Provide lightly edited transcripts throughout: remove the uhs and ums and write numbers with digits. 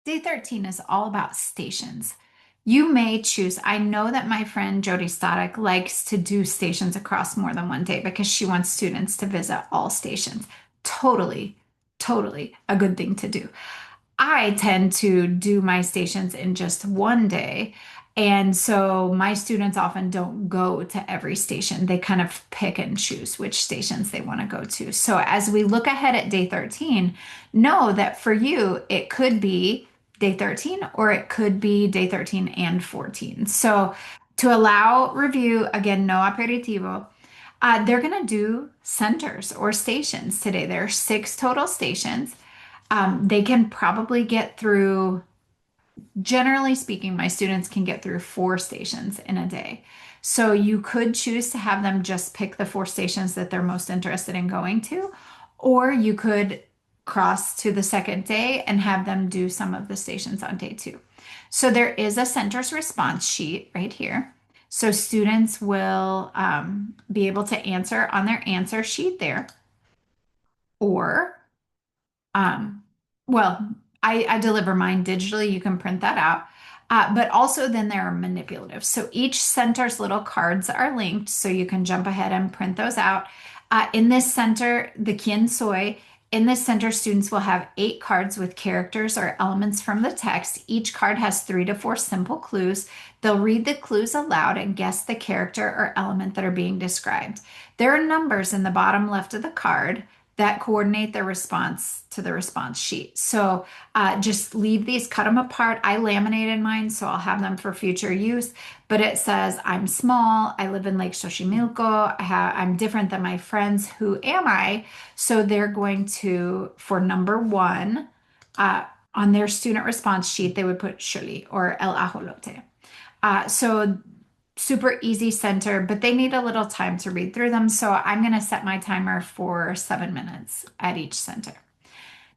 Day 13 is all about stations. You may choose. I know that my friend Jody Static likes to do stations across more than one day because she wants students to visit all stations. Totally, totally a good thing to do. I tend to do my stations in just one day. And so my students often don't go to every station. They kind of pick and choose which stations they want to go to. So as we look ahead at day 13, know that for you, it could be day 13 or it could be day 13 and 14. So to allow review, again, no aperitivo, they're going to do centers or stations today. There are six total stations. They can probably get through, generally speaking, my students can get through four stations in a day. So you could choose to have them just pick the four stations that they're most interested in going to, or you could cross to the second day and have them do some of the stations on day two. So there is a center's response sheet right here. So students will be able to answer on their answer sheet there, or um, well, I deliver mine digitally. You can print that out. But also then there are manipulative. So each center's little cards are linked, so you can jump ahead and print those out. In this center, the Quien Soy, in this center, students will have 8 cards with characters or elements from the text. Each card has 3 to 4 simple clues. They'll read the clues aloud and guess the character or element that are being described. There are numbers in the bottom left of the card that coordinate their response to the response sheet. So just leave these, cut them apart. I laminated mine, so I'll have them for future use. But it says, I'm small, I live in Lake Xochimilco, I'm different than my friends. Who am I? So they're going to, for number one, on their student response sheet, they would put Shuli or El Ajolote. So super easy center, but they need a little time to read through them. So I'm going to set my timer for 7 minutes at each center.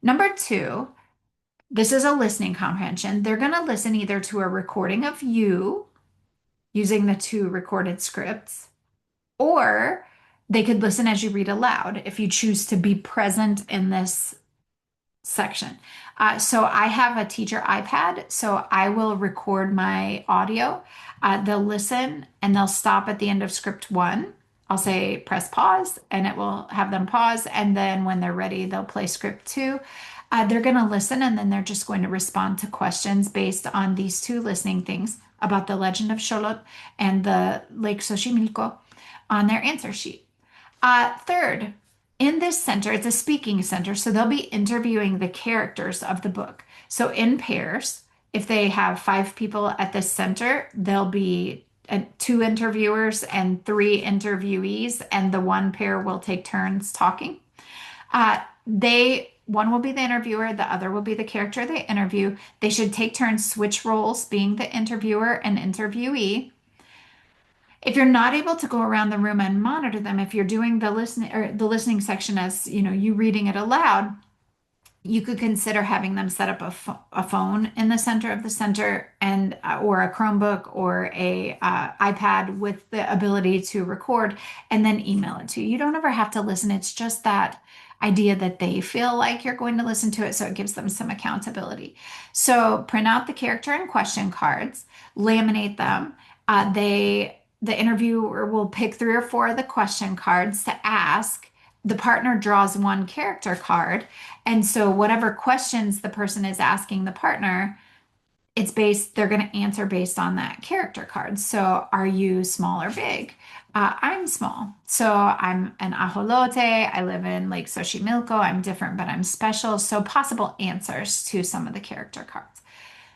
Number two, this is a listening comprehension. They're going to listen either to a recording of you using the 2 recorded scripts, or they could listen as you read aloud if you choose to be present in this section. So I have a teacher iPad, so I will record my audio. They'll listen and they'll stop at the end of script one. I'll say press pause and it will have them pause. And then when they're ready, they'll play script two. They're going to listen and then they're just going to respond to questions based on these 2 listening things about the legend of Xolotl and the Lake Xochimilco on their answer sheet. Third, in this center, it's a speaking center, so they'll be interviewing the characters of the book. So in pairs, if they have 5 people at this center, there'll be 2 interviewers and 3 interviewees, and the one pair will take turns talking. One will be the interviewer, the other will be the character they interview. They should take turns, switch roles, being the interviewer and interviewee. If you're not able to go around the room and monitor them, if you're doing the listening section as you reading it aloud, you could consider having them set up a phone in the center of the center and or a Chromebook or a iPad with the ability to record and then email it to you. You don't ever have to listen. It's just that idea that they feel like you're going to listen to it, so it gives them some accountability. So print out the character and question cards, laminate them. The interviewer will pick 3 or 4 of the question cards to ask. The partner draws 1 character card. And so whatever questions the person is asking the partner, they're going to answer based on that character card. So are you small or big? I'm small. So I'm an ajolote. I live in Lake Xochimilco. I'm different, but I'm special. So possible answers to some of the character cards.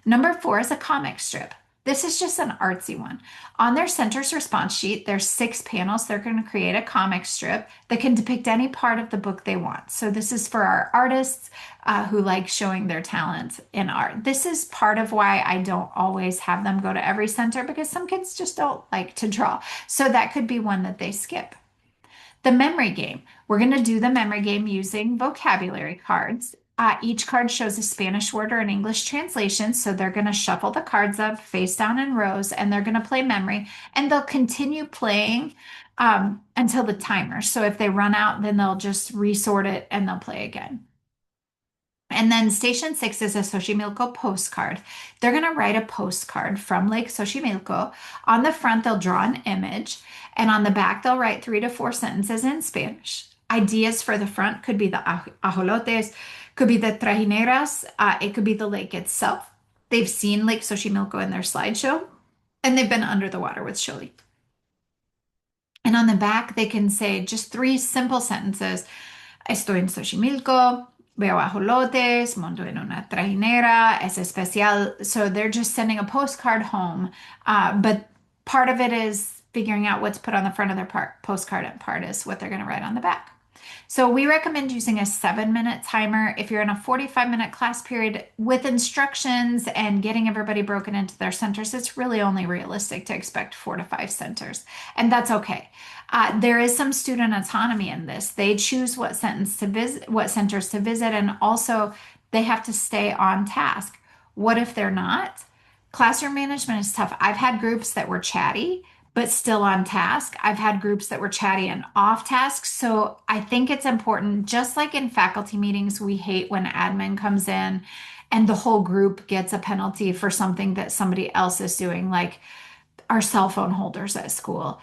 Number 4 is a comic strip. This is just an artsy one. On their center's response sheet, there's 6 panels. They're going to create a comic strip that can depict any part of the book they want. So this is for our artists who like showing their talent in art. This is part of why I don't always have them go to every center, because some kids just don't like to draw. So that could be one that they skip. The memory game. We're going to do the memory game using vocabulary cards. Each card shows a Spanish word or an English translation. So they're going to shuffle the cards up face down in rows and they're going to play memory, and they'll continue playing until the timer. So if they run out, then they'll just resort it and they'll play again. And then station six is a Xochimilco postcard. They're going to write a postcard from Lake Xochimilco. On the front, they'll draw an image, and on the back, they'll write 3 to 4 sentences in Spanish. Ideas for the front could be the ajolotes, could be the trajineras, it could be the lake itself. They've seen Lake Xochimilco in their slideshow, and they've been under the water with Shirley. And on the back, they can say just 3 simple sentences. Estoy en Xochimilco, veo ajolotes, monto en una trajinera, es especial. So they're just sending a postcard home. But part of it is figuring out what's put on the front of their postcard, and part is what they're going to write on the back. So we recommend using a 7-minute timer. If you're in a 45-minute class period with instructions and getting everybody broken into their centers, it's really only realistic to expect 4 to 5 centers, and that's okay. There is some student autonomy in this. They choose what sentence to visit, what centers to visit, and also they have to stay on task. What if they're not? Classroom management is tough. I've had groups that were chatty but still on task. I've had groups that were chatty and off task. So I think it's important, just like in faculty meetings, we hate when admin comes in and the whole group gets a penalty for something that somebody else is doing, like our cell phone holders at school.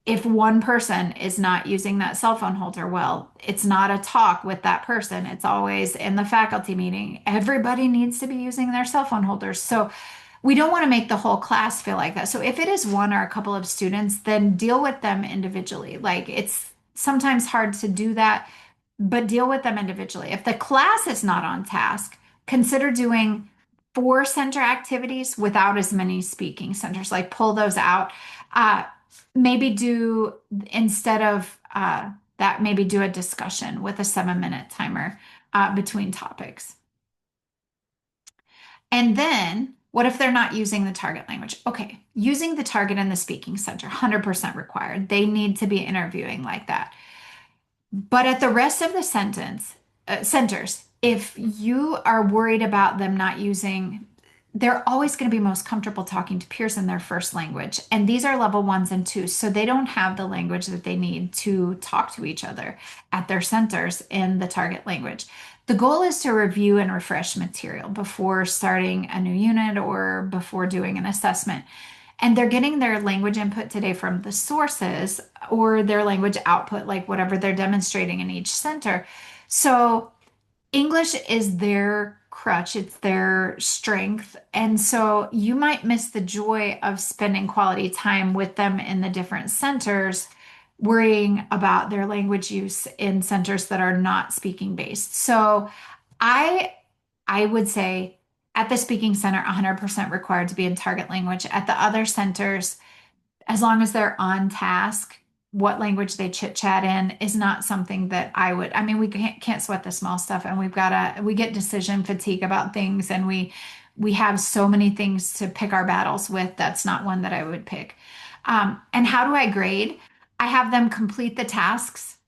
If one person is not using that cell phone holder well, it's not a talk with that person. It's always in the faculty meeting. Everybody needs to be using their cell phone holders. So we don't want to make the whole class feel like that. So if it is one or a couple of students, then deal with them individually. Like it's sometimes hard to do that, but deal with them individually. If the class is not on task, consider doing 4 center activities without as many speaking centers. Like pull those out. Uh, Maybe do instead of that, maybe do a discussion with a 7-minute timer between topics. And then what if they're not using the target language? Okay, using the target in the speaking center, 100% required. They need to be interviewing like that. But at the rest of the centers, if you are worried about them not using, they're always going to be most comfortable talking to peers in their first language. And these are level ones and twos. So they don't have the language that they need to talk to each other at their centers in the target language. The goal is to review and refresh material before starting a new unit or before doing an assessment. And they're getting their language input today from the sources or their language output, like whatever they're demonstrating in each center. So English is their crutch, it's their strength. And so you might miss the joy of spending quality time with them in the different centers, worrying about their language use in centers that are not speaking based. So I I would say at the speaking center, 100% required to be in target language. At the other centers, as long as they're on task, what language they chit chat in is not something that I would. I mean, we can't sweat the small stuff, and we get decision fatigue about things, and we have so many things to pick our battles with. That's not one that I would pick. And how do I grade? I have them complete the tasks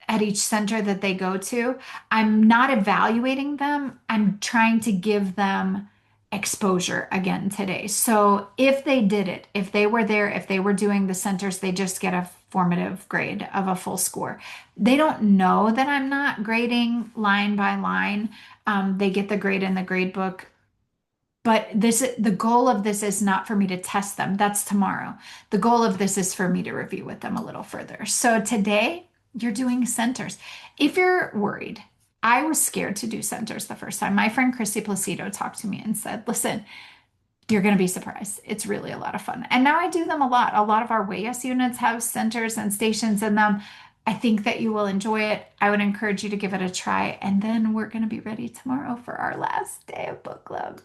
at each center that they go to. I'm not evaluating them. I'm trying to give them exposure again today. So if they did it, if they were there, if they were doing the centers, they just get a formative grade of a full score. They don't know that I'm not grading line by line. They get the grade in the grade book. But the goal of this is not for me to test them. That's tomorrow. The goal of this is for me to review with them a little further. So today you're doing centers. If you're worried, I was scared to do centers the first time. My friend Christy Placido talked to me and said, listen, you're going to be surprised. It's really a lot of fun. And now I do them a lot. A lot of our WAS units have centers and stations in them. I think that you will enjoy it. I would encourage you to give it a try. And then we're going to be ready tomorrow for our last day of book club.